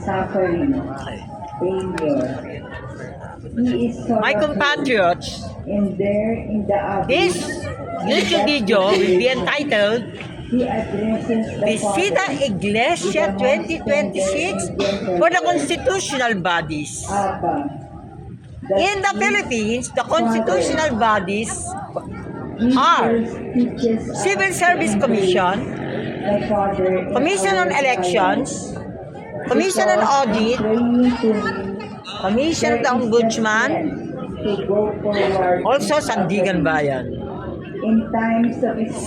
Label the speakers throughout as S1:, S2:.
S1: suffering, failure. He is
S2: My compatriots,
S1: and there in the
S2: this YouTube video will be entitled
S1: he addresses the
S2: Visita Iglesia 2026 for the constitutional bodies. In the Philippines, the constitutional bodies are Civil Service Commission, Commission on Elections, Commission on Audit, Commission of the Ombudsman, also Sandigan Bayan.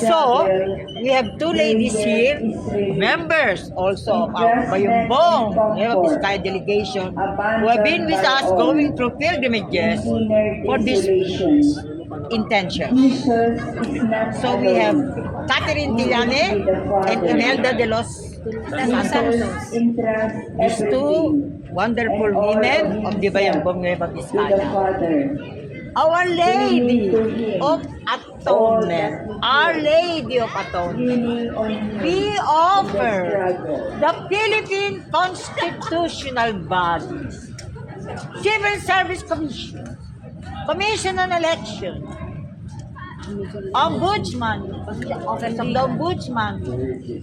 S2: So, we have two ladies here, members also of our Bayumbong Nueva Vizcaya delegation, who have been with us going through pilgrimages for this intention. So, we have Catherine Tillane and Imelda de los Santos. These two wonderful women of the Bayumbong Nueva Vizcaya. Our Lady of Atonement, Our Lady of Atonement, we offer the Philippine Constitutional Bodies, Civil Service Commission, Commission on Election, Ombudsman, Office of the Ombudsman,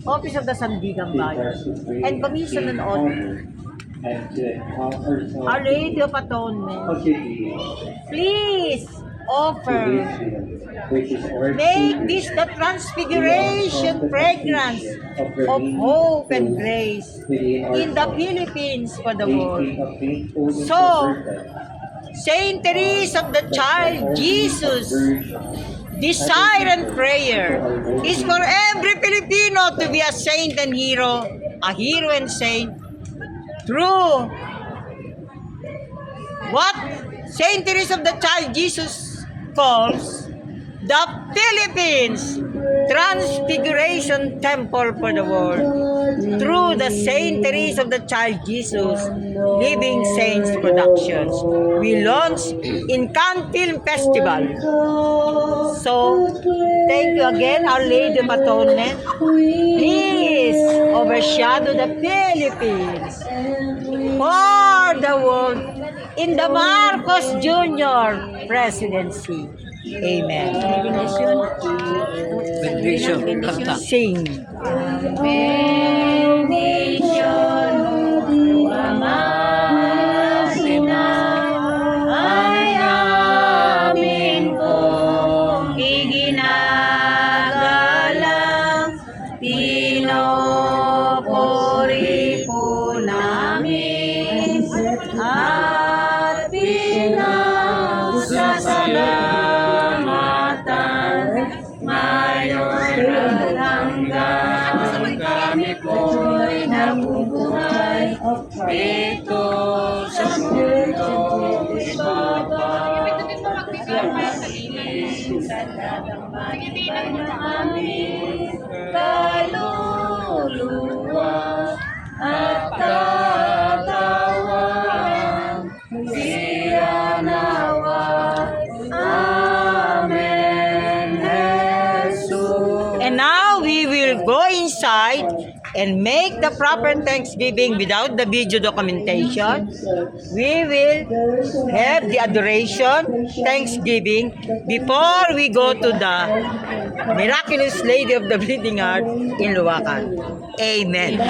S2: Office of the Sandigan Bayan, and Commission on Audit. Our Lady of Atonement, please offer, make this the transfiguration fragrance of hope and grace in the Philippines for the world. So, Saint Teresa of the Child Jesus, desire and prayer is for every Filipino to be a saint and hero, a hero and saint, through what Saint Teresa of the Child Jesus calls the Philippines Transfiguration Temple for the world, through the Saint Teresa of the Child Jesus Living Saints Productions. We launched in Cannes Film Festival. So, thank you again, Our Lady of Atonement. Please overshadow the Philippines for the world in the Marcos Jr. presidency. Amen. Benediction. Sing. Benediction. Ay amin pong iginagalang, pinupuri po namin at pinasasalamatan ngayon at hanggang kami po'y nabubuhay ito sa mundo ibabalik sa aming kaluluwa at katawan siya nawa. Amen. Jesus. And now we will go inside and make the proper thanksgiving without the video documentation. We will have the adoration, thanksgiving, before we go to the miraculous Lady of the Bleeding Heart in Luwakan. Amen.